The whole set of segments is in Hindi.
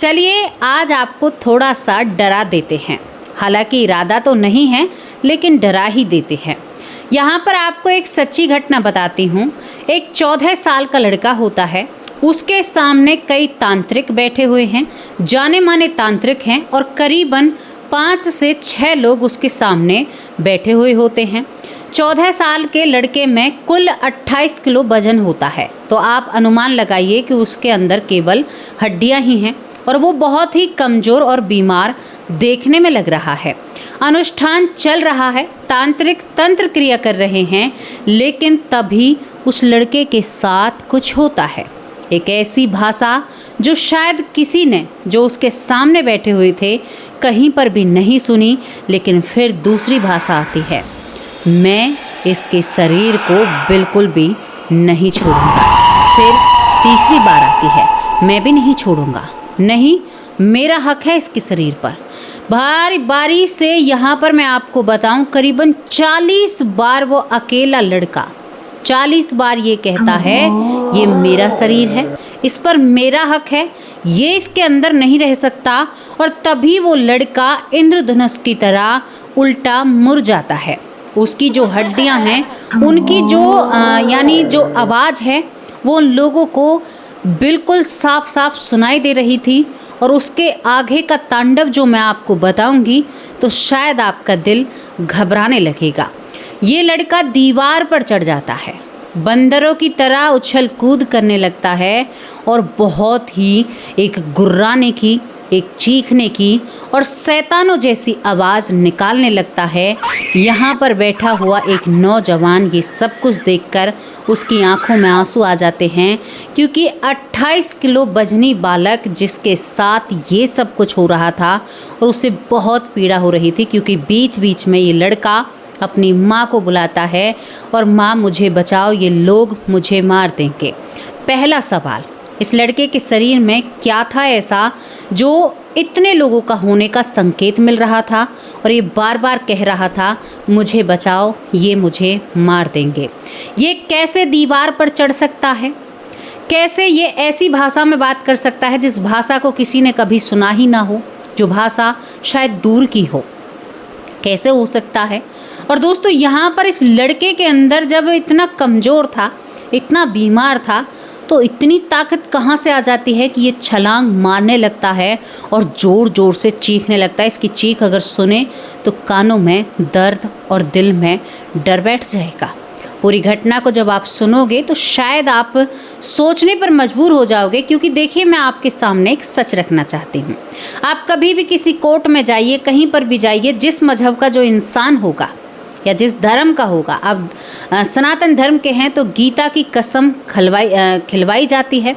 चलिए आज आपको थोड़ा सा डरा देते हैं। हालांकि इरादा तो नहीं है, लेकिन डरा ही देते हैं। यहाँ पर आपको एक सच्ची घटना बताती हूँ। एक 14 साल का लड़का होता है, उसके सामने कई तांत्रिक बैठे हुए हैं, जाने माने तांत्रिक हैं, और करीबन 5 से 6 लोग उसके सामने बैठे हुए होते हैं। 14 साल के लड़के में कुल 28 किलो वजन होता है, तो आप अनुमान लगाइए कि उसके अंदर केवल हड्डियां ही हैं और वो बहुत ही कमज़ोर और बीमार देखने में लग रहा है। अनुष्ठान चल रहा है, तांत्रिक तंत्र क्रिया कर रहे हैं, लेकिन तभी उस लड़के के साथ कुछ होता है। एक ऐसी भाषा जो शायद किसी ने, जो उसके सामने बैठे हुए थे, कहीं पर भी नहीं सुनी। लेकिन फिर दूसरी भाषा आती है, मैं इसके शरीर को बिल्कुल भी नहीं छोड़ूंगा। फिर तीसरी बार आती है, मैं भी नहीं छोड़ूंगा, नहीं, मेरा हक है इसके शरीर पर। बारी बारी से यहाँ पर मैं आपको बताऊं, करीबन 40 बार वो अकेला लड़का 40 बार ये कहता है, ये मेरा शरीर है, इस पर मेरा हक है, ये इसके अंदर नहीं रह सकता। और तभी वो लड़का इंद्रधनुष की तरह उल्टा मुड़ जाता है। उसकी जो हड्डियां हैं, उनकी जो यानी जो आवाज़ है, वो उन लोगों को बिल्कुल साफ साफ सुनाई दे रही थी। और उसके आगे का तांडव जो मैं आपको बताऊंगी तो शायद आपका दिल घबराने लगेगा। ये लड़का दीवार पर चढ़ जाता है, बंदरों की तरह उछल कूद करने लगता है और बहुत ही एक गुर्राने की, एक चीखने की और शैतानों जैसी आवाज़ निकालने लगता है। यहाँ पर बैठा हुआ एक नौजवान ये सब कुछ देखकर उसकी आंखों में आंसू आ जाते हैं, क्योंकि 28 किलो वजनी बालक जिसके साथ ये सब कुछ हो रहा था और उसे बहुत पीड़ा हो रही थी, क्योंकि बीच बीच में ये लड़का अपनी माँ को बुलाता है और माँ मुझे बचाओ, ये लोग मुझे मार देंगे। पहला सवाल, इस लड़के के शरीर में क्या था ऐसा जो इतने लोगों का होने का संकेत मिल रहा था और ये बार बार कह रहा था, मुझे बचाओ, ये मुझे मार देंगे। ये कैसे दीवार पर चढ़ सकता है? कैसे ये ऐसी भाषा में बात कर सकता है जिस भाषा को किसी ने कभी सुना ही ना हो, जो भाषा शायद दूर की हो? कैसे हो सकता है? और दोस्तों, यहाँ पर इस लड़के के अंदर जब इतना कमज़ोर था, इतना बीमार था, तो इतनी ताकत कहाँ से आ जाती है कि ये छलांग मारने लगता है और ज़ोर ज़ोर से चीखने लगता है। इसकी चीख अगर सुने तो कानों में दर्द और दिल में डर बैठ जाएगा। पूरी घटना को जब आप सुनोगे तो शायद आप सोचने पर मजबूर हो जाओगे, क्योंकि देखिए, मैं आपके सामने एक सच रखना चाहती हूँ। आप कभी भी किसी कोर्ट में जाइए, कहीं पर भी जाइए, जिस मजहब का जो इंसान होगा या जिस धर्म का होगा, अब सनातन धर्म के हैं तो गीता की कसम खिलवाई जाती है।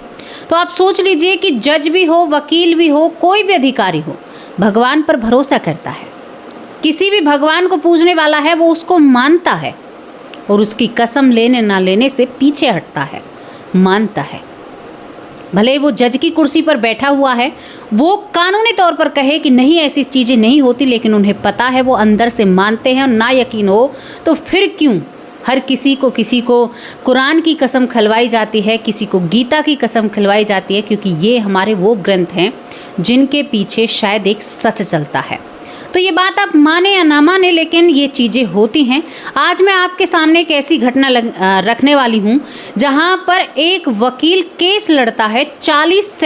तो आप सोच लीजिए कि जज भी हो, वकील भी हो, कोई भी अधिकारी हो, भगवान पर भरोसा करता है। किसी भी भगवान को पूजने वाला है वो उसको मानता है और उसकी कसम लेने ना लेने से पीछे हटता है, मानता है। भले वो जज की कुर्सी पर बैठा हुआ है, वो कानूनी तौर पर कहे कि नहीं, ऐसी चीज़ें नहीं होती, लेकिन उन्हें पता है, वो अंदर से मानते हैं। और ना यकीन हो तो फिर क्यों हर किसी को कुरान की कसम खिलवाई जाती है, किसी को गीता की कसम खिलवाई जाती है, क्योंकि ये हमारे वो ग्रंथ हैं जिनके पीछे शायद एक सच चलता है। तो ये बात आप माने या ना माने, लेकिन ये चीज़ें होती हैं। आज मैं आपके सामने एक ऐसी घटना रखने वाली हूँ जहाँ पर एक वकील केस लड़ता है 40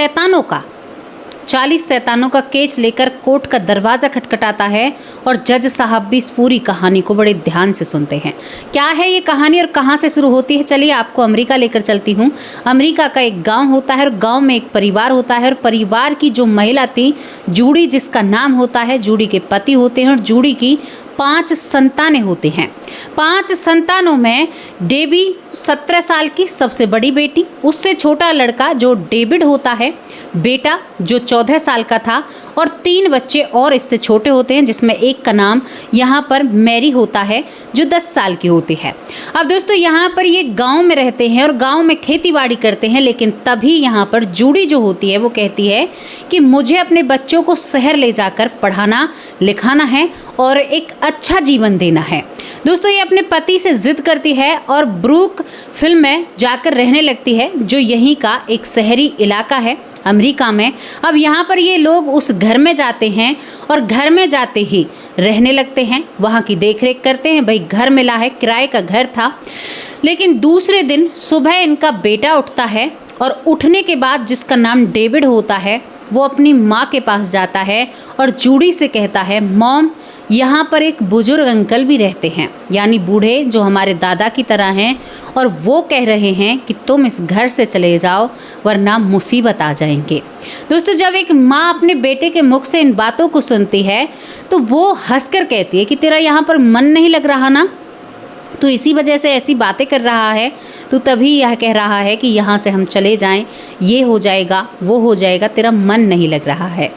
शैतानों का केस लेकर कोर्ट का दरवाज़ा खटखटाता है और जज साहब भी इस पूरी कहानी को बड़े ध्यान से सुनते हैं। क्या है ये कहानी और कहाँ से शुरू होती है? चलिए आपको अमेरिका लेकर चलती हूँ। अमेरिका का एक गांव होता है और गांव में एक परिवार होता है और परिवार की जो महिला थी, जूडी जिसका नाम होता है, जूडी के पति होते हैं और जूडी की 5 संतानें होती हैं। 5 संतानों में डेबी 17 साल की सबसे बड़ी बेटी, उससे छोटा लड़का जो डेविड होता है, बेटा जो 14 साल का था, और 3 बच्चे और इससे छोटे होते हैं, जिसमें एक का नाम यहाँ पर मैरी होता है जो 10 साल की होती है। अब दोस्तों, यहाँ पर ये गांव में रहते हैं और गांव में खेती बाड़ी करते हैं, लेकिन तभी यहाँ पर जूडी जो होती है वो कहती है कि मुझे अपने बच्चों को शहर ले जाकर पढ़ाना लिखाना है और एक अच्छा जीवन देना है। दोस्तों, ये अपने पति से जिद करती है और ब्रूक फिल्म में जाकर रहने लगती है, जो यहीं का एक शहरी इलाका है। अमेरिका में। अब यहाँ पर ये लोग उस घर में जाते हैं और घर में जाते ही रहने लगते हैं, वहाँ की देखरेख करते हैं। भाई घर मिला है, किराए का घर था। लेकिन दूसरे दिन सुबह इनका बेटा उठता है और उठने के बाद, जिसका नाम डेविड होता है, वो अपनी माँ के पास जाता है और जूडी से कहता है, मॉम यहाँ पर एक बुजुर्ग अंकल भी रहते हैं, यानी बूढ़े जो हमारे दादा की तरह हैं, और वो कह रहे हैं कि तुम इस घर से चले जाओ वरना मुसीबत आ जाएंगे। दोस्तों, जब एक माँ अपने बेटे के मुख से इन बातों को सुनती है तो वो हंसकर कहती है कि तेरा यहाँ पर मन नहीं लग रहा ना, तो इसी वजह से ऐसी बातें कर रहा है, तो तभी यह कह रहा है कि यहाँ से हम चले जाएं, ये हो जाएगा वो हो जाएगा, तेरा मन नहीं लग रहा है।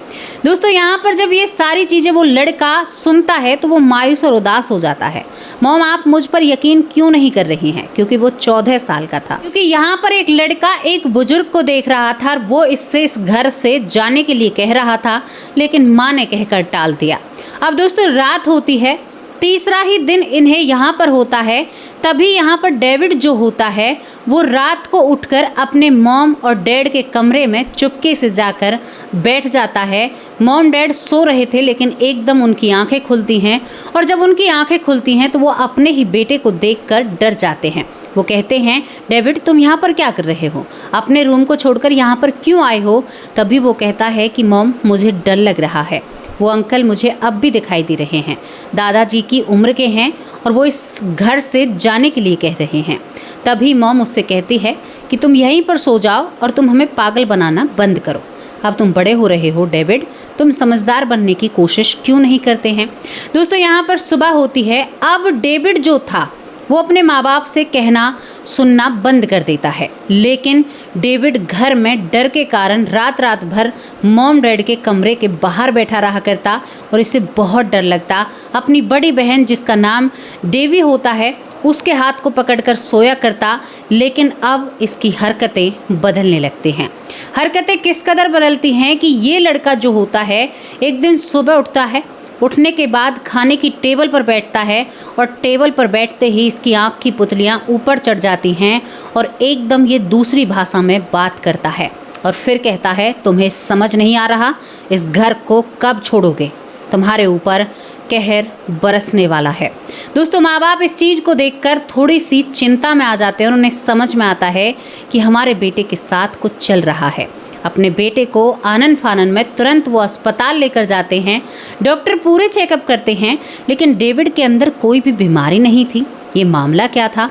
दोस्तों, यहाँ पर जब ये सारी चीज़ें वो लड़का सुनता है तो वो मायूस और उदास हो जाता है। मॉम, आप मुझ पर यकीन क्यों नहीं कर रही हैं? क्योंकि वो 14 साल का था। क्योंकि यहाँ पर एक लड़का एक बुजुर्ग को देख रहा था और वो इससे इस घर से जाने के लिए कह रहा था, लेकिन माँ ने कहकर टाल दिया। अब दोस्तों, रात होती है, तीसरा ही दिन इन्हें यहाँ पर होता है। तभी यहाँ पर डेविड जो होता है वो रात को उठकर अपने मॉम और डैड के कमरे में चुपके से जाकर बैठ जाता है। मॉम डैड सो रहे थे, लेकिन एकदम उनकी आंखें खुलती हैं, और जब उनकी आंखें खुलती हैं तो वो अपने ही बेटे को देखकर डर जाते हैं। वो कहते हैं, डेविड तुम यहाँ पर क्या कर रहे हो? अपने रूम को छोड़कर यहाँ पर क्यों आए हो? तभी वो कहता है कि मॉम, मुझे डर लग रहा है। वो अंकल मुझे अब भी दिखाई दे रहे हैं, दादाजी की उम्र के हैं और वो इस घर से जाने के लिए कह रहे हैं। तभी मॉम उससे कहती है कि तुम यहीं पर सो जाओ और तुम हमें पागल बनाना बंद करो। अब तुम बड़े हो रहे हो डेविड, तुम समझदार बनने की कोशिश क्यों नहीं करते हैं? दोस्तों, यहाँ पर सुबह होती है। अब डेविड जो था वो अपने माँ बाप से कहना सुनना बंद कर देता है, लेकिन डेविड घर में डर के कारण रात रात भर मॉम डैड के कमरे के बाहर बैठा रहा करता और इससे बहुत डर लगता। अपनी बड़ी बहन जिसका नाम डेवी होता है उसके हाथ को पकड़कर सोया करता, लेकिन अब इसकी हरकतें बदलने लगती हैं। हरकतें किस कदर बदलती हैं कि ये लड़का जो होता है एक दिन सुबह उठता है, उठने के बाद खाने की टेबल पर बैठता है और टेबल पर बैठते ही इसकी आँख की पुतलियाँ ऊपर चढ़ जाती हैं और एकदम ये दूसरी भाषा में बात करता है और फिर कहता है, तुम्हें समझ नहीं आ रहा? इस घर को कब छोड़ोगे? तुम्हारे ऊपर कहर बरसने वाला है। दोस्तों, माँ बाप इस चीज़ को देखकर थोड़ी सी चिंता में आ जाते हैं और उन्हें समझ में आता है कि हमारे बेटे के साथ कुछ चल रहा है। अपने बेटे को आनन फानन में तुरंत वो अस्पताल लेकर जाते हैं। डॉक्टर पूरे चेकअप करते हैं, लेकिन डेविड के अंदर कोई भी बीमारी नहीं थी। ये मामला क्या था?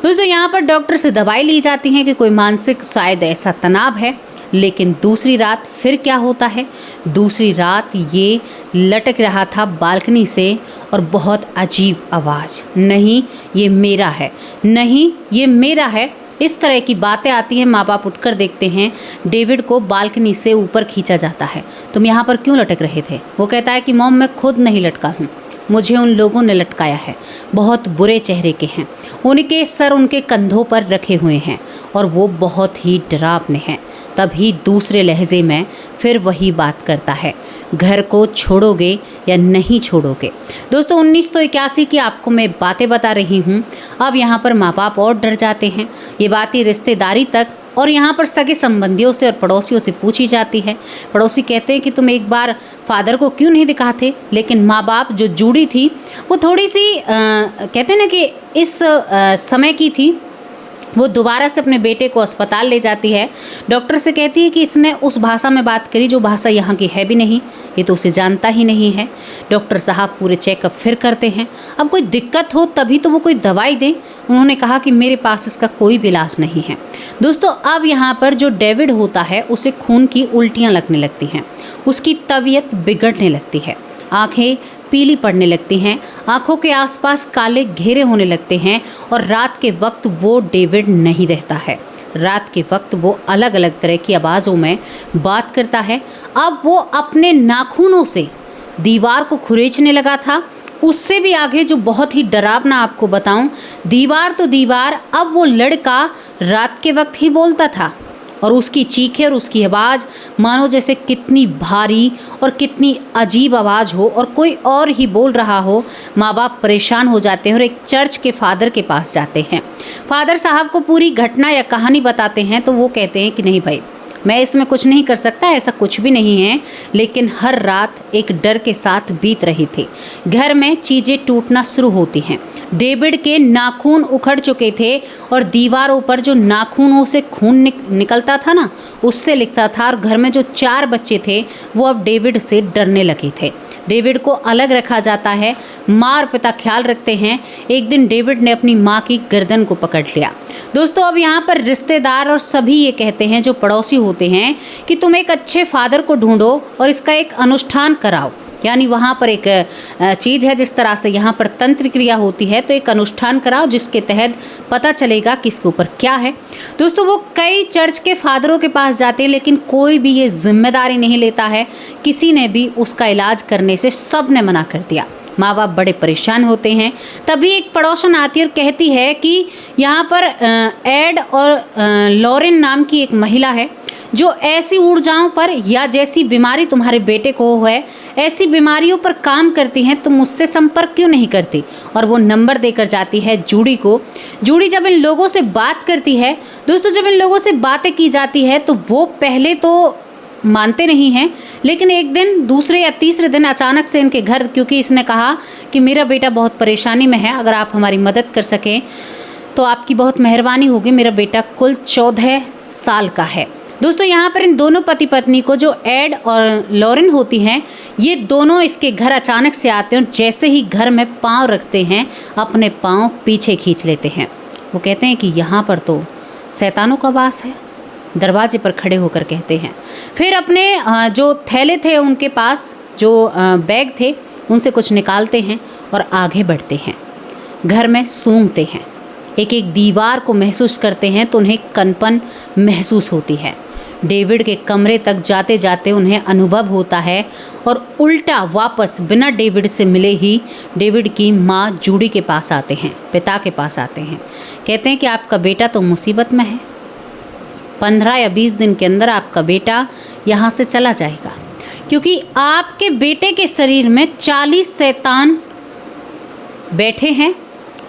दोस्तों, यहाँ पर डॉक्टर से दवाई ली जाती है कि कोई मानसिक शायद ऐसा तनाव है। लेकिन दूसरी रात फिर क्या होता है? दूसरी रात ये लटक रहा था बालकनी से और बहुत अजीब आवाज़, नहीं ये मेरा है, नहीं ये मेरा है, इस तरह की बातें आती हैं। माँ बाप उठकर देखते हैं, डेविड को बालकनी से ऊपर खींचा जाता है। तुम यहाँ पर क्यों लटक रहे थे? वो कहता है कि मॉम, मैं खुद नहीं लटका हूँ, मुझे उन लोगों ने लटकाया है। बहुत बुरे चेहरे के हैं, उनके सर उनके कंधों पर रखे हुए हैं और वो बहुत ही डरावने हैं। तभी दूसरे लहजे में फिर वही बात करता है, घर को छोड़ोगे या नहीं छोड़ोगे? दोस्तों, 1981 की आपको मैं बातें बता रही हूँ। अब यहाँ पर माँ बाप और डर जाते हैं। ये बातें रिश्तेदारी तक और यहाँ पर सगे संबंधियों से और पड़ोसियों से पूछी जाती है। पड़ोसी कहते हैं कि तुम एक बार फादर को क्यों नहीं दिखाते? लेकिन माँ बाप जो जूडी थी वो थोड़ी सी कहते हैं ना कि इस समय की थी, वो दोबारा से अपने बेटे को अस्पताल ले जाती है। डॉक्टर से कहती है कि इसने उस भाषा में बात करी जो भाषा यहाँ की है भी नहीं, ये तो उसे जानता ही नहीं है। डॉक्टर साहब पूरे चेकअप फिर करते हैं। अब कोई दिक्कत हो तभी तो वो कोई दवाई दें। उन्होंने कहा कि मेरे पास इसका कोई भी इलाज नहीं है। दोस्तों, अब यहाँ पर जो डेविड होता है उसे खून की उल्टियाँ लगने लगती हैं, उसकी तबीयत बिगड़ने लगती है, आँखें पीली पड़ने लगती हैं, आंखों के आसपास काले घेरे होने लगते हैं और रात के वक्त वो डेविड नहीं रहता है। रात के वक्त वो अलग अलग तरह की आवाज़ों में बात करता है। अब वो अपने नाखूनों से दीवार को खुरेचने लगा था। उससे भी आगे जो बहुत ही डरावना आपको बताऊं, दीवार तो दीवार, अब वो लड़का रात के वक्त ही बोलता था और उसकी चीखें और उसकी आवाज़ मानो जैसे कितनी भारी और कितनी अजीब आवाज़ हो और कोई और ही बोल रहा हो। माँ बाप परेशान हो जाते हैं और एक चर्च के फादर के पास जाते हैं। फादर साहब को पूरी घटना या कहानी बताते हैं तो वो कहते हैं कि नहीं भाई, मैं इसमें कुछ नहीं कर सकता, ऐसा कुछ भी नहीं है। लेकिन हर रात एक डर के साथ बीत रही थी। घर में चीज़ें टूटना शुरू होती हैं। डेविड के नाखून उखड़ चुके थे और दीवारों पर जो नाखूनों से खून निकलता था ना, उससे लिखता था। और घर में जो 4 बच्चे थे वो अब डेविड से डरने लगे थे। डेविड को अलग रखा जाता है, माँ और पिता ख्याल रखते हैं। एक दिन डेविड ने अपनी माँ की गर्दन को पकड़ लिया। दोस्तों, अब यहाँ पर रिश्तेदार और सभी ये कहते हैं, जो पड़ोसी होते हैं, कि तुम एक अच्छे फादर को ढूंढो और इसका एक अनुष्ठान कराओ। यानी वहाँ पर एक चीज़ है, जिस तरह से यहाँ पर तंत्र क्रिया होती है, तो एक अनुष्ठान कराओ जिसके तहत पता चलेगा कि इसके ऊपर क्या है। दोस्तों, वो कई चर्च के फादरों के पास जाते हैं, लेकिन कोई भी ये जिम्मेदारी नहीं लेता है। किसी ने भी उसका इलाज करने से सब ने मना कर दिया। माँ बाप बड़े परेशान होते हैं। तभी एक पड़ोसन आती है और कहती है कि यहाँ पर एड और लॉरेन नाम की एक महिला है, जो ऐसी ऊर्जाओं पर या जैसी बीमारी तुम्हारे बेटे को है, ऐसी बीमारियों पर काम करती हैं। तुम मुझसे संपर्क क्यों नहीं करती? और वो नंबर देकर जाती है जूडी को। जूडी जब इन लोगों से बात करती है, दोस्तों, जब इन लोगों से बातें की जाती है तो वो पहले तो मानते नहीं हैं, लेकिन एक दिन, दूसरे या तीसरे दिन अचानक से इनके घर, क्योंकि इसने कहा कि मेरा बेटा बहुत परेशानी में है, अगर आप हमारी मदद कर सकें तो आपकी बहुत मेहरबानी होगी। मेरा बेटा कुल 14 साल का है। दोस्तों, यहाँ पर इन दोनों पति पत्नी को, जो एड और लॉरेन होती हैं, ये दोनों इसके घर अचानक से आते हैं और जैसे ही घर में पाँव रखते हैं, अपने पाँव पीछे खींच लेते हैं। वो कहते हैं कि यहाँ पर तो शैतानों का वास है। दरवाजे पर खड़े होकर कहते हैं। फिर अपने जो थैले थे उनके पास, जो बैग थे, उनसे कुछ निकालते हैं और आगे बढ़ते हैं। घर में सूंघते हैं, एक एक दीवार को महसूस करते हैं तो उन्हें कनपन महसूस होती है। डेविड के कमरे तक जाते जाते उन्हें अनुभव होता है और उल्टा वापस बिना डेविड से मिले ही डेविड की माँ जूडी के पास आते हैं, पिता के पास आते हैं। कहते हैं कि आपका बेटा तो मुसीबत में है, 15 या 20 दिन के अंदर आपका बेटा यहाँ से चला जाएगा, क्योंकि आपके बेटे के शरीर में 40 शैतान बैठे हैं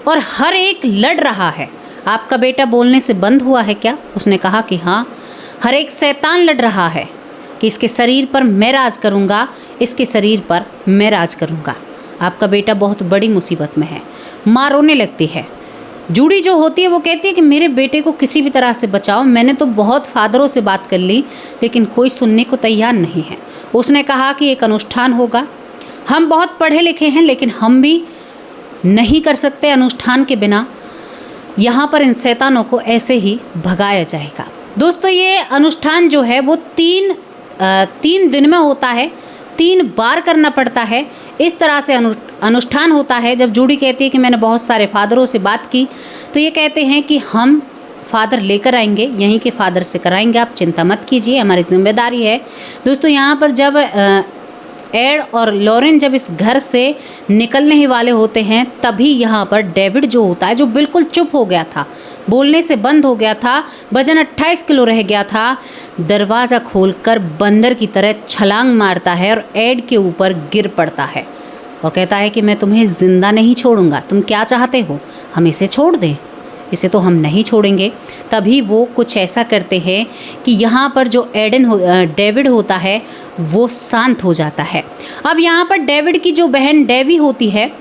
और हर एक लड़ रहा है। आपका बेटा बोलने से बंद हुआ है क्या? उसने कहा कि हाँ, हर एक शैतान लड़ रहा है कि इसके शरीर पर मैं राज करूँगा, इसके शरीर पर मैं राज करूँगा। आपका बेटा बहुत बड़ी मुसीबत में है। माँ रोने लगती है। जूडी जो होती है वो कहती है कि मेरे बेटे को किसी भी तरह से बचाओ। मैंने तो बहुत फादरों से बात कर ली, लेकिन कोई सुनने को तैयार नहीं है। उसने कहा कि एक अनुष्ठान होगा। हम बहुत पढ़े लिखे हैं, लेकिन हम भी नहीं कर सकते अनुष्ठान के बिना। यहाँ पर इन शैतानों को ऐसे ही भगाया जाएगा। दोस्तों, ये अनुष्ठान जो है वो 3 दिन में होता है, 3 बार करना पड़ता है। इस तरह से अनुष्ठान होता है। जब जूडी कहती है कि मैंने बहुत सारे फादरों से बात की, तो ये कहते हैं कि हम फादर लेकर आएंगे, यहीं के फादर से कराएंगे, आप चिंता मत कीजिए, हमारी जिम्मेदारी है। दोस्तों, यहाँ पर जब एड और लॉरेन जब इस घर से निकलने ही वाले होते हैं, तभी यहाँ पर डेविड जो होता है, जो बिल्कुल चुप हो गया था, बोलने से बंद हो गया था, वजन 28 किलो रह गया था, दरवाज़ा खोलकर बंदर की तरह छलांग मारता है और एड के ऊपर गिर पड़ता है और कहता है कि मैं तुम्हें ज़िंदा नहीं छोड़ूंगा, तुम क्या चाहते हो, हम इसे छोड़ दें? इसे तो हम नहीं छोड़ेंगे। तभी वो कुछ ऐसा करते हैं कि यहाँ पर जो डेविड होता है वो शांत हो जाता है। अब यहाँ पर डेविड की जो बहन डेवी होती है,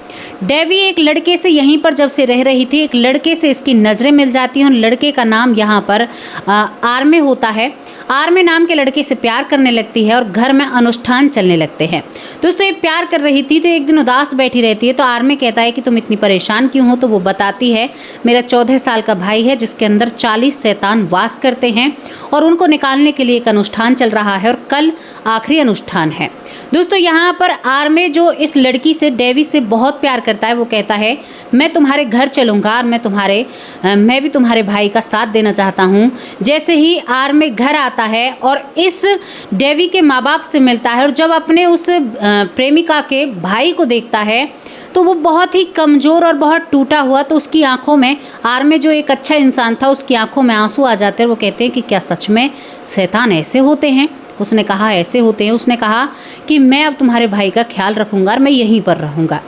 डेवी एक लड़के से यहीं पर जब से रह रही थी, एक लड़के से इसकी नज़रें मिल जाती हैं और लड़के का नाम यहाँ पर आर्मे होता है। आर्मे नाम के लड़के से प्यार करने लगती है और घर में अनुष्ठान चलने लगते हैं। दोस्तों, ये प्यार कर रही थी तो एक दिन उदास बैठी रहती है, तो आर्मे कहता है कि तुम इतनी परेशान क्यों हो? तो वो बताती है, मेरा 14 साल का भाई है जिसके अंदर 40 शैतान वास करते हैं और उनको निकालने के लिए एक अनुष्ठान चल रहा है और कल आखिरी अनुष्ठान है। दोस्तों, यहाँ पर आर्मे जो इस लड़की से, डेवी से बहुत प्यार करता है, वो कहता है मैं तुम्हारे घर चलूँगा और मैं भी तुम्हारे भाई का साथ देना चाहता हूँ। जैसे ही आर्मे घर आता है और इस डेवी के माँ बाप से मिलता है और जब अपने उस प्रेमिका के भाई को देखता है तो वो बहुत ही कमज़ोर और बहुत टूटा हुआ, तो उसकी आंखों में, आर्मे जो एक अच्छा इंसान था, उसकी आंखों में आंसू आ जाते हैं। वो कहते हैं कि क्या सच में शैतान ऐसे होते हैं? उसने कहा ऐसे होते हैं। उसने कहा कि मैं अब तुम्हारे भाई का ख्याल रखूंगा और मैं यहीं पर रहूंगा।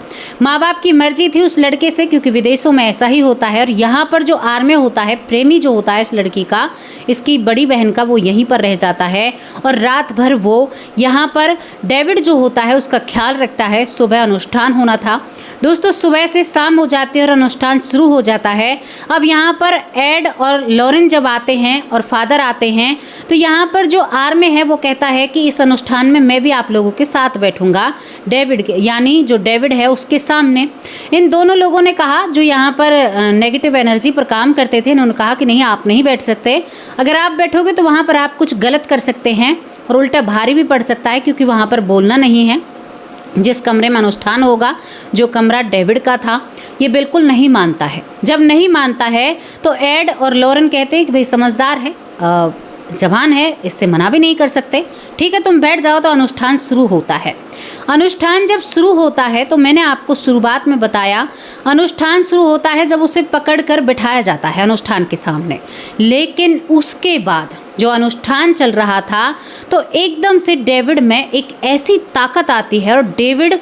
माँ बाप की मर्जी थी उस लड़के से, क्योंकि विदेशों में ऐसा ही होता है। और यहाँ पर जो आर्मी होता है, प्रेमी जो होता है इस लड़की का, इसकी बड़ी बहन का, वो यहीं पर रह जाता है और रात भर वो यहाँ पर डेविड जो होता है उसका ख्याल रखता है। सुबह अनुष्ठान होना था दोस्तों, सुबह से शाम हो जाती है और अनुष्ठान शुरू हो जाता है। अब यहाँ पर एड और लॉरेन जब आते हैं और फादर आते हैं, तो यहाँ पर जो आर्मी है वो कहता है कि इस अनुष्ठान में मैं भी आप लोगों के साथ बैठूंगा, डेविड के, यानी जो डेविड है उसके सामने। इन दोनों लोगों ने कहा, जो यहाँ पर नेगेटिव एनर्जी पर काम करते थे, इन्होंने कहा कि नहीं, आप नहीं बैठ सकते। अगर आप बैठोगे तो वहाँ पर आप कुछ गलत कर सकते हैं और उल्टा भारी भी पड़ सकता है, क्योंकि वहाँ पर बोलना नहीं है। जिस कमरे में अनुष्ठान होगा, जो कमरा डेविड का था, ये बिल्कुल नहीं मानता है। जब नहीं मानता है तो एड और लॉरेन कहते हैं कि भाई समझदार है, जवान है, इससे मना भी नहीं कर सकते, ठीक है तुम बैठ जाओ। तो अनुष्ठान शुरू होता है। अनुष्ठान जब शुरू होता है तो मैंने आपको शुरुआत में बताया, अनुष्ठान शुरू होता है जब उसे पकड़कर बिठाया जाता है अनुष्ठान के सामने। लेकिन उसके बाद जो अनुष्ठान चल रहा था, तो एकदम से डेविड में एक ऐसी ताकत आती है और डेविड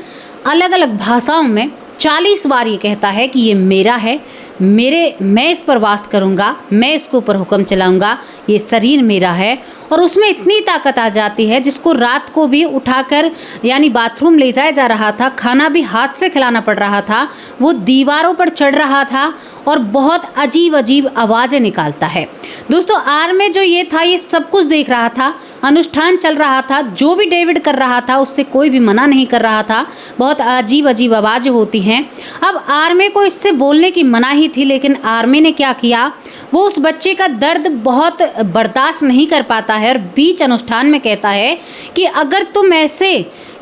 अलग अलग भाषाओं में 40 बार ये कहता है कि ये मेरा है, मैं इस पर वास करूँगा, मैं इसके ऊपर हुक्म चलाऊँगा, ये शरीर मेरा है। और उसमें इतनी ताकत आ जाती है, जिसको रात को भी उठाकर यानी बाथरूम ले जाया जा रहा था, खाना भी हाथ से खिलाना पड़ रहा था, वो दीवारों पर चढ़ रहा था और बहुत अजीब अजीब आवाज़ें निकालता है। दोस्तों आर्मी जो ये था, ये सब कुछ देख रहा था, अनुष्ठान चल रहा था, जो भी डेविड कर रहा था उससे कोई भी मना नहीं कर रहा था। बहुत अजीब अजीब आवाज़ें होती हैं। अब आर्मी को इससे बोलने की मनाही थी, लेकिन आर्मी ने क्या किया, वो उस बच्चे का दर्द बहुत बर्दाश्त नहीं कर पाता है और बीच अनुष्ठान में कहता है कि अगर तुम ऐसे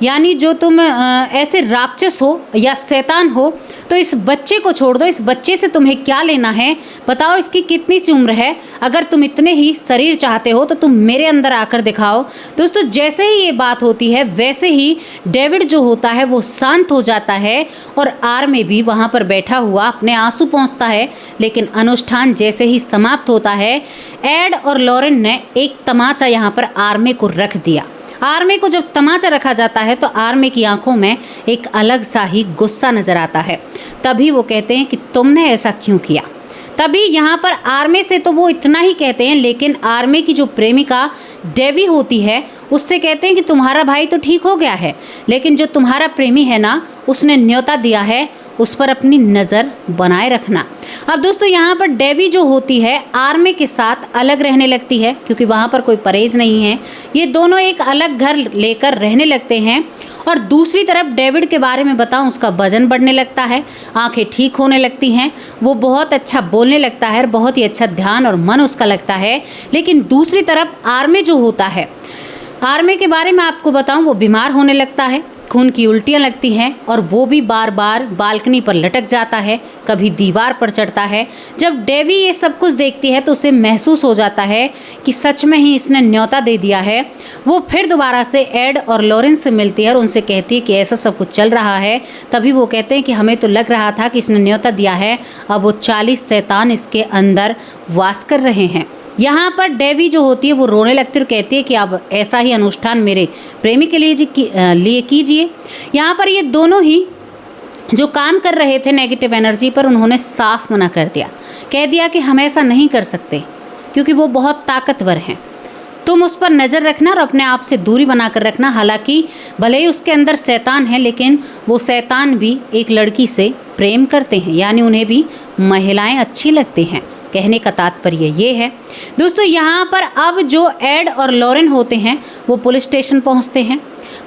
यानी जो तुम ऐसे राक्षस हो या शैतान हो तो इस बच्चे को छोड़ दो, इस बच्चे से तुम्हें क्या लेना है, बताओ इसकी कितनी सी उम्र है, अगर तुम इतने ही शरीर चाहते हो तो तुम मेरे अंदर आकर दिखाओ। दोस्तों जैसे ही ये बात होती है वैसे ही डेविड जो होता है वो शांत हो जाता है और आर्मी भी वहाँ पर बैठा हुआ अपने आंसू पोंछता है। लेकिन अनुष्ठान जैसे ही समाप्त होता है, एड और लॉरेन ने एक तमाचा यहाँ पर आर्मी को रख दिया। आर्मी को जब तमाचा रखा जाता है तो आर्मी की आंखों में एक अलग सा ही गुस्सा नजर आता है। तभी वो कहते हैं कि तुमने ऐसा क्यों किया। तभी यहाँ पर आर्मी से तो वो इतना ही कहते हैं, लेकिन आर्मी की जो प्रेमिका डेवी होती है उससे कहते हैं कि तुम्हारा भाई तो ठीक हो गया है, लेकिन जो तुम्हारा प्रेमी है ना, उसने न्योता दिया है, उस पर अपनी नज़र बनाए रखना। अब दोस्तों यहाँ पर डेवी जो होती है आर्मी के साथ अलग रहने लगती है, क्योंकि वहाँ पर कोई परहेज नहीं है। ये दोनों एक अलग घर लेकर रहने लगते हैं। और दूसरी तरफ डेविड के बारे में बताऊं, उसका वजन बढ़ने लगता है, आंखें ठीक होने लगती हैं, वो बहुत अच्छा बोलने लगता है और बहुत ही अच्छा ध्यान और मन उसका लगता है। लेकिन दूसरी तरफ आर्मी जो होता है, आर्मी के बारे में आपको बताऊं, वो बीमार होने लगता है, खून की उल्टियाँ लगती हैं और वो भी बार बार बालकनी पर लटक जाता है, कभी दीवार पर चढ़ता है। जब डेवी ये सब कुछ देखती है तो उसे महसूस हो जाता है कि सच में ही इसने न्योता दे दिया है। वो फिर दोबारा से एड और लॉरेन से मिलती है और उनसे कहती है कि ऐसा सब कुछ चल रहा है। तभी वो कहते हैं कि हमें तो लग रहा था कि इसने न्योता दिया है, अब वो 40 शैतान इसके अंदर वास कर रहे हैं। यहाँ पर डेवी जो होती है वो रोने लगती है और कहती है कि अब ऐसा ही अनुष्ठान मेरे प्रेमी के लिए कीजिए। यहाँ पर ये दोनों ही जो काम कर रहे थे नेगेटिव एनर्जी पर, उन्होंने साफ मना कर दिया, कह दिया कि हम ऐसा नहीं कर सकते क्योंकि वो बहुत ताकतवर हैं, तुम उस पर नज़र रखना और अपने आप से दूरी बनाकर रखना। हालांकि भले ही उसके अंदर शैतान है, लेकिन वो शैतान भी एक लड़की से प्रेम करते हैं, यानी उन्हें भी महिलाएं अच्छी लगती हैं। कहने का तात्पर्य ये है दोस्तों। यहाँ पर अब जो एड और लॉरेन होते हैं वो पुलिस स्टेशन पहुँचते हैं।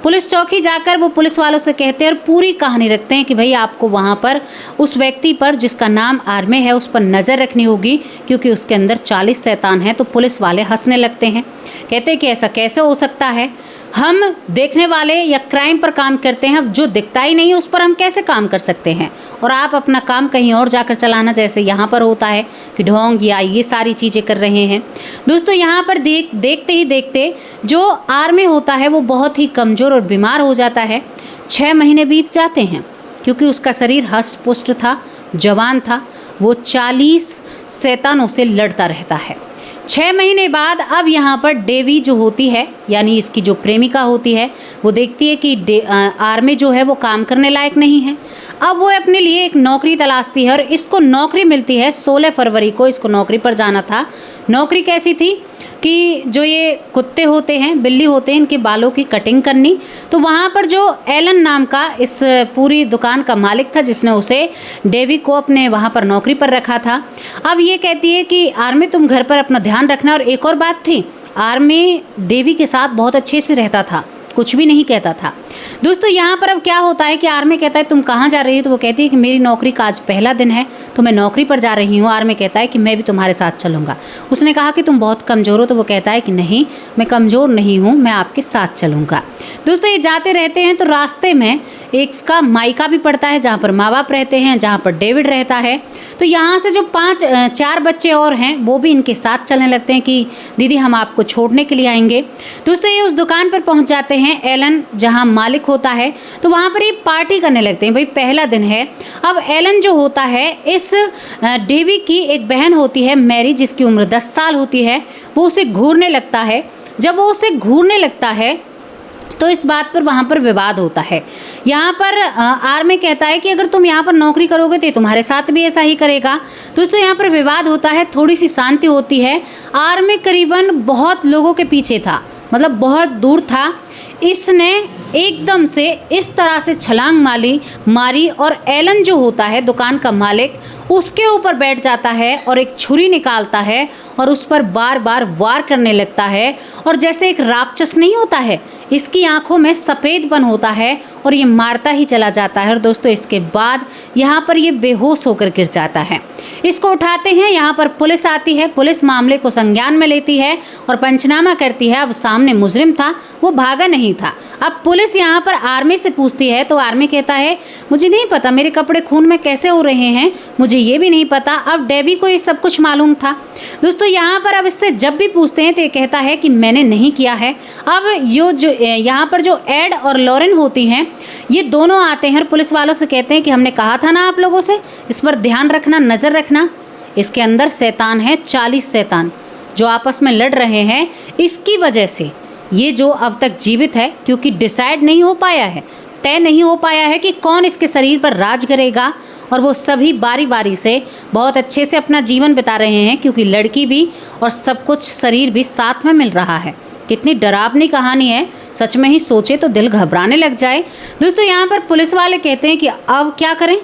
पुलिस चौकी जाकर वो पुलिस वालों से कहते हैं और पूरी कहानी रखते हैं कि भाई आपको वहाँ पर उस व्यक्ति पर जिसका नाम आर्मी है उस पर नज़र रखनी होगी, क्योंकि उसके अंदर 40 शैतान हैं। तो पुलिस वाले हंसने लगते हैं, कहते हैं कि ऐसा कैसे हो सकता है, हम देखने वाले या क्राइम पर काम करते हैं, अब जो दिखता ही नहीं है उस पर हम कैसे काम कर सकते हैं, और आप अपना काम कहीं और जाकर चलाना, जैसे यहाँ पर होता है कि ढोंग या ये सारी चीज़ें कर रहे हैं। दोस्तों यहाँ पर देखते ही देखते जो आर्मी होता है वो बहुत ही कमज़ोर और बीमार हो जाता है। 6 महीने बीत जाते हैं, क्योंकि उसका शरीर हष्ट पुष्ट था, जवान था, वो 40 शैतानों से लड़ता रहता है। 6 महीने बाद अब यहाँ पर डेवी जो होती है, यानी इसकी जो प्रेमिका होती है, वो देखती है कि आर्मी जो है वो काम करने लायक नहीं है। अब वो अपने लिए एक नौकरी तलाशती है और इसको नौकरी मिलती है। 16 फरवरी को इसको नौकरी पर जाना था। नौकरी कैसी थी कि जो ये कुत्ते होते हैं, बिल्ली होते हैं, इनके बालों की कटिंग करनी। तो वहाँ पर जो एलन नाम का इस पूरी दुकान का मालिक था, जिसने उसे डेवी को अपने वहाँ पर नौकरी पर रखा था। अब ये कहती है कि आर्मी तुम घर पर अपना ध्यान रखना। और एक और बात थी, आर्मी डेवी के साथ बहुत अच्छे से रहता था, कुछ भी नहीं कहता था। दोस्तों यहाँ पर अब क्या होता है कि आर्मी कहता है तुम कहाँ जा रही हो, तो वो कहती है कि मेरी नौकरी का आज पहला दिन है तो मैं नौकरी पर जा रही हूँ। आर्मी कहता है कि मैं भी तुम्हारे साथ चलूँगा। उसने कहा कि तुम बहुत कमज़ोर हो, तो वो कहता है कि नहीं, मैं कमज़ोर नहीं हूँ, मैं आपके साथ चलूँगा। दोस्तों ये जाते रहते हैं तो रास्ते में एक इसका मायका भी पड़ता है, जहाँ पर माँ बाप रहते हैं, जहाँ पर डेविड रहता है। तो यहाँ से जो 4 बच्चे और हैं वो भी इनके साथ चलने लगते हैं कि दीदी हम आपको छोड़ने के लिए आएंगे। दोस्तों ये उस दुकान पर पहुँच जाते हैं, एलन जहाँ मालिक होता है, तो वहाँ पर ये पार्टी करने लगते हैं। भाई पहला दिन है। अब एलन जो होता है, इस डेवी की एक बहन होती है मैरी, जिसकी उम्र 10 साल होती है, वो उसे घूरने लगता है। जब वो उसे घूरने लगता है तो इस बात पर वहाँ पर विवाद होता है। यहाँ पर आर्मी कहता है कि अगर तुम यहाँ पर नौकरी करोगे तो तुम्हारे साथ भी ऐसा ही करेगा। दोस्तों यहाँ पर विवाद होता है, थोड़ी सी शांति होती है। आर्मी करीबन बहुत लोगों के पीछे था, मतलब बहुत दूर था। इसने एकदम से इस तरह से छलांग मारी और एलन जो होता है दुकान का मालिक, उसके ऊपर बैठ जाता है और एक छुरी निकालता है और उस पर बार बार वार करने लगता है। और जैसे एक राक्षस नहीं होता है, इसकी आंखों में सफ़ेदपन होता है और ये मारता ही चला जाता है। और दोस्तों इसके बाद यहाँ पर ये बेहोश होकर गिर जाता है। इसको उठाते हैं, यहाँ पर पुलिस आती है। पुलिस मामले को संज्ञान में लेती है और पंचनामा करती है। अब सामने मुजरिम था, वो भागा नहीं था। अब पुलिस यहाँ पर आर्मी से पूछती है तो आर्मी कहता है मुझे नहीं पता, मेरे कपड़े खून में कैसे हो रहे हैं, मुझे ये भी नहीं पता। अब डेवी को ये सब कुछ मालूम था। दोस्तों यहाँ पर अब इससे जब भी पूछते हैं तो ये कहता है कि मैंने नहीं किया है। अब यहाँ पर जो एड और लॉरेन होती हैं, ये दोनों आते हैं और पुलिस वालों से कहते हैं कि हमने कहा था ना आप लोगों से, इस पर ध्यान रखना, नज़र रखना। इसके अंदर शैतान है, 40 शैतान जो आपस में लड़ रहे हैं। इसकी वजह से ये जो अब तक जीवित है, क्योंकि डिसाइड नहीं हो पाया है, तय नहीं हो पाया है कि कौन इसके शरीर पर राज करेगा। और वो सभी बारी बारी से बहुत अच्छे से अपना जीवन बिता रहे हैं, क्योंकि लड़की भी और सब कुछ शरीर भी साथ में मिल रहा है। कितनी डरावनी कहानी है, सच में ही सोचे तो दिल घबराने लग जाए। दोस्तों यहाँ पर पुलिस वाले कहते हैं कि अब क्या करें,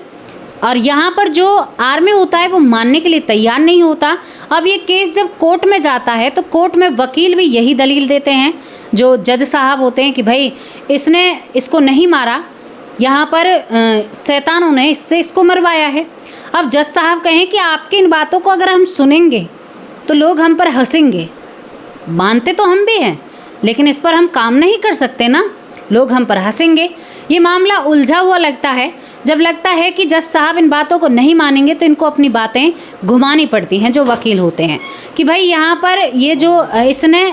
और यहाँ पर जो आर्मी होता है वो मानने के लिए तैयार नहीं होता। अब ये केस जब कोर्ट में जाता है तो कोर्ट में वकील भी यही दलील देते हैं, जो जज साहब होते हैं, कि भाई इसने इसको नहीं मारा, यहाँ पर शैतानों ने इसको मरवाया है। अब जज साहब कहें कि आपकी इन बातों को अगर हम सुनेंगे तो लोग हम पर हंसेंगे। मानते तो हम भी हैं, लेकिन इस पर हम काम नहीं कर सकते ना, लोग हम पर हंसेंगे। ये मामला उलझा हुआ लगता है। जब लगता है कि जज साहब इन बातों को नहीं मानेंगे तो इनको अपनी बातें घुमानी पड़ती हैं, जो वकील होते हैं, कि भाई यहाँ पर ये जो इसने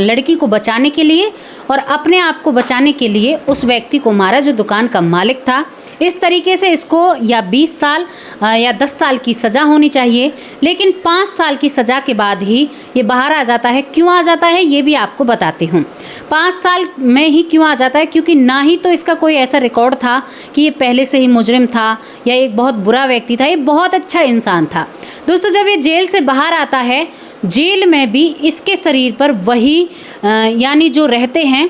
लड़की को बचाने के लिए और अपने आप को बचाने के लिए उस व्यक्ति को मारा जो दुकान का मालिक था। इस तरीके से इसको या 20 साल या 10 साल की सज़ा होनी चाहिए, लेकिन 5 साल की सज़ा के बाद ही ये बाहर आ जाता है। क्यों आ जाता है ये भी आपको बताती हूँ। 5 साल में ही क्यों आ जाता है, क्योंकि ना ही तो इसका कोई ऐसा रिकॉर्ड था कि ये पहले से ही मुजरिम था या एक बहुत बुरा व्यक्ति था, ये बहुत अच्छा इंसान था। दोस्तों जब ये जेल से बाहर आता है, जेल में भी इसके शरीर पर वही यानी जो रहते हैं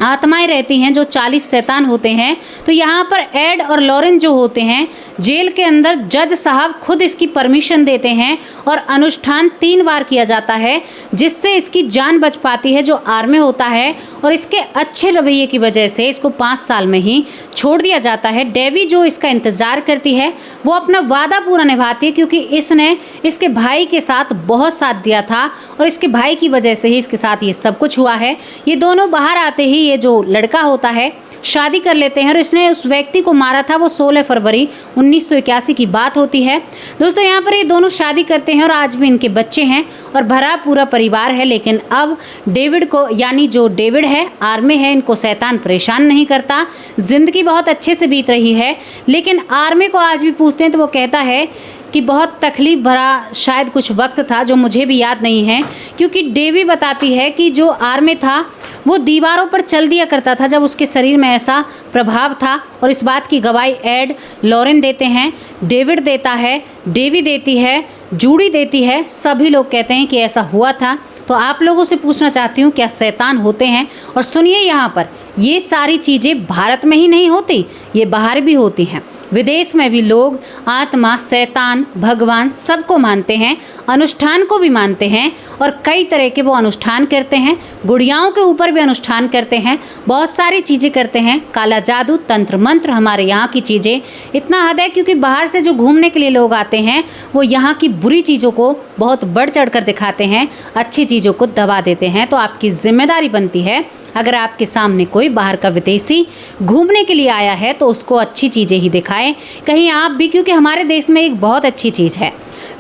आत्माएं रहती हैं, जो 40 शैतान होते हैं। तो यहाँ पर एड और लॉरेन जो होते हैं, जेल के अंदर जज साहब खुद इसकी परमिशन देते हैं और अनुष्ठान 3 बार किया जाता है, जिससे इसकी जान बच पाती है जो आर्मी होता है। और इसके अच्छे रवैये की वजह से इसको 5 साल में ही छोड़ दिया जाता है। डेवी जो इसका इंतज़ार करती है वो अपना वादा पूरा निभाती है, क्योंकि इसने इसके भाई के साथ बहुत साथ दिया था और इसके भाई की वजह से ही इसके साथ ये सब कुछ हुआ है। ये दोनों बाहर आते ही ये जो लड़का होता है शादी कर लेते हैं और इसने उस व्यक्ति को मारा था, वो 16 फरवरी 1981 की बात होती है। दोस्तों यहाँ पर ये दोनों शादी करते हैं और आज भी इनके बच्चे हैं और भरा पूरा परिवार है। लेकिन अब डेविड को, यानी जो डेविड है, आर्मी है, इनको शैतान परेशान नहीं करता। ज़िंदगी बहुत अच्छे से बीत रही है। लेकिन आर्मी को आज भी पूछते हैं तो वो कहता है कि बहुत तकलीफ़ भरा शायद कुछ वक्त था जो मुझे भी याद नहीं है, क्योंकि डेवी बताती है कि जो आर्मी था वो दीवारों पर चल दिया करता था जब उसके शरीर में ऐसा प्रभाव था। और इस बात की गवाही एड लॉरेन देते हैं, डेविड देता है, डेवी देती है, जूडी देती है, सभी लोग कहते हैं कि ऐसा हुआ था। तो आप लोगों से पूछना चाहती हूँ, क्या शैतान होते हैं? और सुनिए, यहाँ पर ये सारी चीज़ें भारत में ही नहीं होती, ये बाहर भी होती हैं। विदेश में भी लोग आत्मा, शैतान, भगवान सबको मानते हैं, अनुष्ठान को भी मानते हैं और कई तरह के वो अनुष्ठान करते हैं। गुड़ियाओं के ऊपर भी अनुष्ठान करते हैं, बहुत सारी चीज़ें करते हैं। काला जादू, तंत्र मंत्र, हमारे यहाँ की चीज़ें इतना हद है क्योंकि बाहर से जो घूमने के लिए लोग आते हैं वो यहाँ की बुरी चीज़ों को बहुत बढ़ चढ़ कर दिखाते हैं, अच्छी चीज़ों को दबा देते हैं। तो आपकी जिम्मेदारी बनती है, अगर आपके सामने कोई बाहर का विदेशी घूमने के लिए आया है तो उसको अच्छी चीज़ें ही दिखाएं। कहीं आप भी, क्योंकि हमारे देश में एक बहुत अच्छी चीज़ है,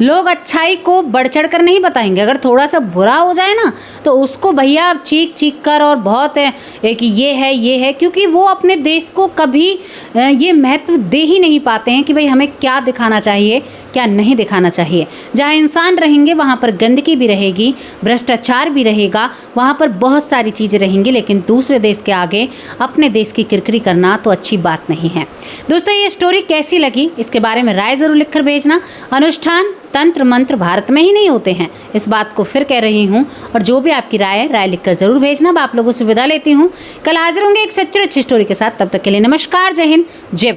लोग अच्छाई को बढ़ चढ़ कर नहीं बताएंगे। अगर थोड़ा सा बुरा हो जाए ना तो उसको भैया चीख चीख कर और बहुत है कि ये है, क्योंकि वो अपने देश को कभी ये महत्व दे ही नहीं पाते हैं कि भाई हमें क्या दिखाना चाहिए, क्या नहीं दिखाना चाहिए। जहाँ इंसान रहेंगे वहाँ पर गंदगी भी रहेगी, भ्रष्टाचार भी रहेगा, वहाँ पर बहुत सारी चीज़ें रहेंगी, लेकिन दूसरे देश के आगे अपने देश की किरकिरी करना तो अच्छी बात नहीं है। दोस्तों, ये स्टोरी कैसी लगी इसके बारे में राय ज़रूर लिखकर भेजना। अनुष्ठान, तंत्र मंत्र भारत में ही नहीं होते हैं, इस बात को फिर कह रही हूँ। और जो भी आपकी राय लिखकर ज़रूर भेजना। अब आप लोगों से विदा लेती हूँ, कल हाजिर होंगे एक सच्ची अच्छी स्टोरी के साथ। तब तक के लिए नमस्कार, जय हिंद, जय